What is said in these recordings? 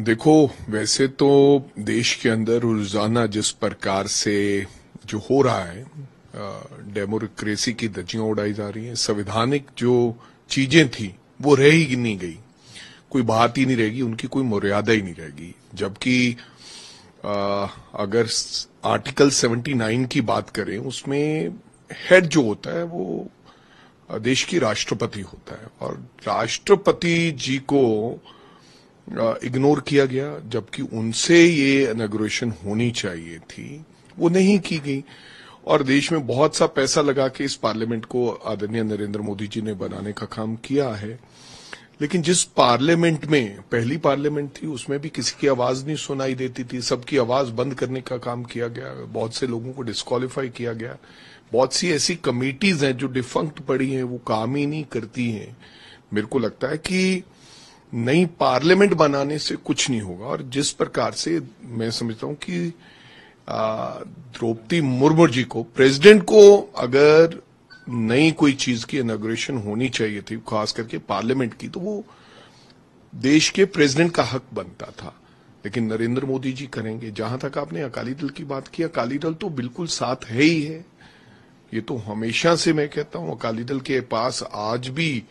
देखो, वैसे तो देश के अंदर रोजाना जिस प्रकार से जो हो रहा है, डेमोक्रेसी की धज्जियां उड़ाई जा रही हैं, संवैधानिक जो चीजें थी वो रह ही नहीं गई, कोई बात ही नहीं रहेगी, उनकी कोई मर्यादा ही नहीं रहेगी। जबकि अगर आर्टिकल 79 की बात करें, उसमें हेड जो होता है वो देश की राष्ट्रपति होता है, और राष्ट्रपति जी को इग्नोर किया गया, जबकि उनसे ये इनॉग्रेशन होनी चाहिए थी, वो नहीं की गई। और देश में बहुत सा पैसा लगा के इस पार्लियामेंट को आदरणीय नरेंद्र मोदी जी ने बनाने का काम किया है, लेकिन जिस पार्लियामेंट में पहली पार्लियामेंट थी उसमें भी किसी की आवाज नहीं सुनाई देती थी, सबकी आवाज बंद करने का काम किया गया, बहुत से लोगों को डिस्क्वालीफाई किया गया, बहुत सी ऐसी कमेटीज हैं जो डिफंक्ट पड़ी हैं, वो काम ही नहीं करती हैं। मेरे को लगता है कि नई पार्लियामेंट बनाने से कुछ नहीं होगा, और जिस प्रकार से मैं समझता हूं कि द्रौपदी मुर्मू जी को, प्रेसिडेंट को, अगर नई कोई चीज की इनॉग्रेशन होनी चाहिए थी, खास करके पार्लियामेंट की, तो वो देश के प्रेसिडेंट का हक बनता था, लेकिन नरेंद्र मोदी जी करेंगे। जहां तक आपने अकाली दल की बात की, अकाली दल तो बिल्कुल साथ है ही है। ये तो हमेशा से मैं कहता हूं, अकाली दल के पास आज भी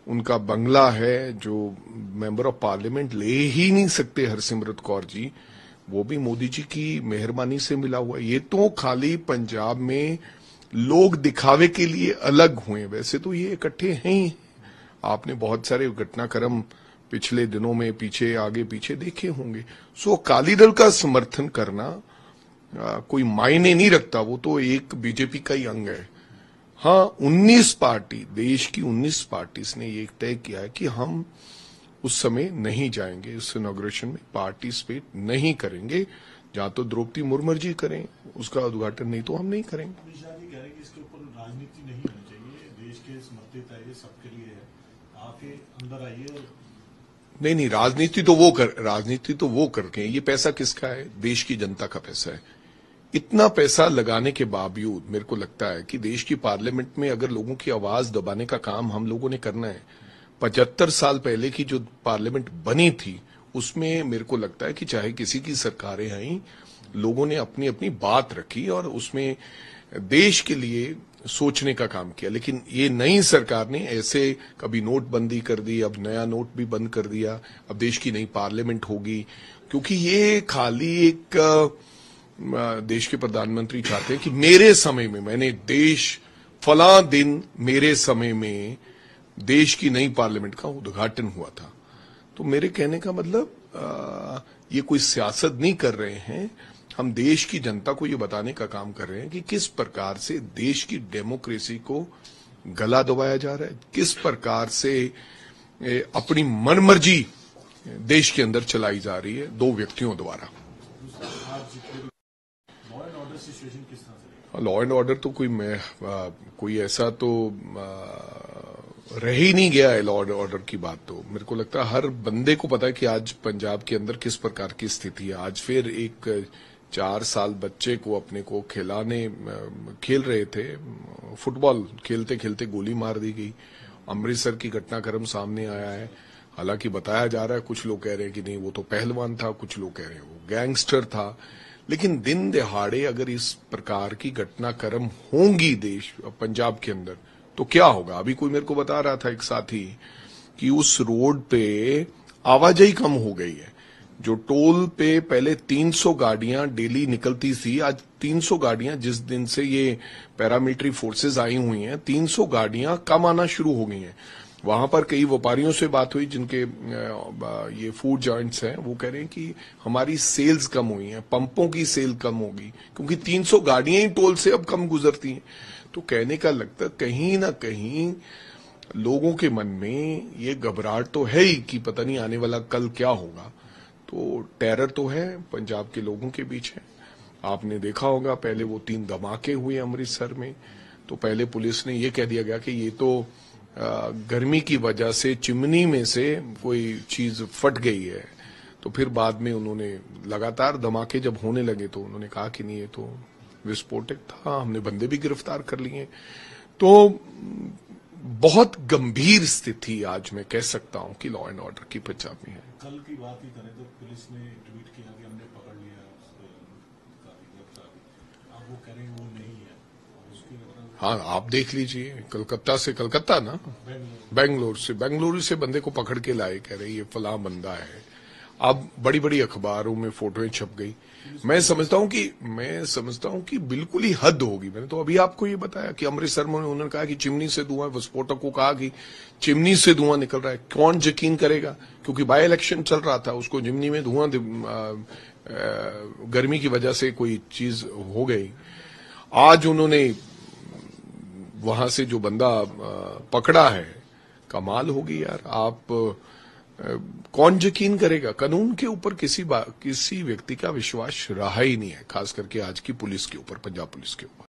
उनका बंगला है जो मेंबर ऑफ पार्लियामेंट ले ही नहीं सकते, हरसिमरत कौर जी, वो भी मोदी जी की मेहरबानी से मिला हुआ। ये तो खाली पंजाब में लोग दिखावे के लिए अलग हुए, वैसे तो ये इकट्ठे हैं ही। आपने बहुत सारे घटनाक्रम पिछले दिनों में पीछे आगे पीछे देखे होंगे। सो अकाली दल का समर्थन करना कोई मायने नहीं रखता, वो तो एक बीजेपी का ही अंग है। हाँ, 19 पार्टी, देश की 19 पार्टीज ने ये तय किया है कि हम उस समय नहीं जाएंगे, इस इनॉग्रेशन में पार्टिसिपेट नहीं करेंगे। जहां तो द्रौपदी मुर्मू जी करें उसका उद्घाटन, नहीं तो हम नहीं करेंगे। अमित शाह जी कह रहे हैं कि इसके ऊपर राजनीति नहीं होनी चाहिए, देश के समर्पित है, ये सबके लिए है, आप ये अंदर आइए। और नहीं, राजनीति तो वो करके, ये पैसा किसका है? देश की जनता का पैसा है। इतना पैसा लगाने के बावजूद मेरे को लगता है कि देश की पार्लियामेंट में अगर लोगों की आवाज दबाने का काम हम लोगों ने करना है, 75 साल पहले की जो पार्लियामेंट बनी थी उसमें मेरे को लगता है कि चाहे किसी की सरकारें आई, लोगों ने अपनी अपनी बात रखी और उसमें देश के लिए सोचने का काम किया। लेकिन ये नई सरकार ने ऐसे कभी नोटबंदी कर दी, अब नया नोट भी बंद कर दिया, अब देश की नई पार्लियामेंट होगी, क्योंकि ये खाली एक देश के प्रधानमंत्री चाहते हैं कि मेरे समय में, मैंने देश फला दिन मेरे समय में देश की नई पार्लियामेंट का उद्घाटन हुआ था। तो मेरे कहने का मतलब ये कोई सियासत नहीं कर रहे हैं, हम देश की जनता को ये बताने का काम कर रहे हैं कि किस प्रकार से देश की डेमोक्रेसी को गला दबाया जा रहा है, किस प्रकार से अपनी मनमर्जी देश के अंदर चलाई जा रही है दो व्यक्तियों द्वारा। सिचुएशन किस तरह से? लॉ एंड ऑर्डर तो कोई ऐसा तो रह ही नहीं गया है। लॉ एंड ऑर्डर की बात तो मेरे को लगता है हर बंदे को पता है कि आज पंजाब के अंदर किस प्रकार की स्थिति है। आज फिर एक 4 साल बच्चे को अपने को खेल रहे थे, फुटबॉल खेलते खेलते गोली मार दी गई। अमृतसर की घटनाक्रम सामने आया है, हालांकि बताया जा रहा है, कुछ लोग कह रहे हैं कि नहीं वो तो पहलवान था, कुछ लोग कह रहे हैं वो गैंगस्टर था। लेकिन दिन दहाड़े अगर इस प्रकार की घटनाक्रम होंगी देश पंजाब के अंदर तो क्या होगा? अभी कोई मेरे को बता रहा था एक साथी कि उस रोड पे आवाजाही कम हो गई है। जो टोल पे पहले 300 गाड़ियां डेली निकलती थी, आज 300 गाड़ियां, जिस दिन से ये पैरामिलिट्री फोर्सेस आई हुई हैं, 300 गाड़ियां कम आना शुरू हो गई हैं। वहां पर कई व्यापारियों से बात हुई जिनके ये फूड जॉइंट्स हैं, वो कह रहे हैं कि हमारी सेल्स कम हुई हैं, पंपों की सेल कम होगी, क्योंकि 300 गाड़ियां ही टोल से अब कम गुजरती हैं। तो कहने का लगता कहीं ना कहीं लोगों के मन में ये घबराहट तो है ही कि पता नहीं आने वाला कल क्या होगा। तो टेरर तो है, पंजाब के लोगों के बीच है। आपने देखा होगा पहले वो 3 धमाके हुए अमृतसर में, तो पहले पुलिस ने ये कह दिया गया कि ये तो गर्मी की वजह से चिमनी में से कोई चीज फट गई है। तो फिर बाद में उन्होंने लगातार धमाके जब होने लगे तो उन्होंने कहा कि नहीं ये तो विस्फोटक था, हमने बंदे भी गिरफ्तार कर लिए। तो बहुत गंभीर स्थिति आज मैं कह सकता हूं कि लॉ एंड ऑर्डर की पंजाब में है। कल की बात ही करें तो पुलिस ने ट्वीट किया कि हमने पकड़ लिया गिरफ्तार। अब वो कह रहे हैं वो नहीं है, और उसकी मतलब हाँ, आप देख लीजिए, कलकत्ता ना, बेंगलुरु से बंदे को पकड़ के लाए, कह रहे ये फला बंदा है। अब बड़ी बड़ी अखबारों में फोटोएं छप गई। मैं समझता हूं कि बिल्कुल ही हद होगी। मैंने तो अभी आपको ये बताया कि अमृतसर में उन्होंने कहा कि चिमनी से धुआं, विस्फोटक को कहा कि चिमनी से धुआं निकल रहा है। कौन यकीन करेगा, क्योंकि बाय इलेक्शन चल रहा था, उसको चिमनी में धुआं गर्मी की वजह से कोई चीज हो गई। आज उन्होंने वहां से जो बंदा पकड़ा है, कमाल होगी यार। आप कौन यकीन करेगा? कानून के ऊपर किसी व्यक्ति का विश्वास रहा ही नहीं है, खास करके आज की पुलिस के ऊपर, पंजाब पुलिस के ऊपर।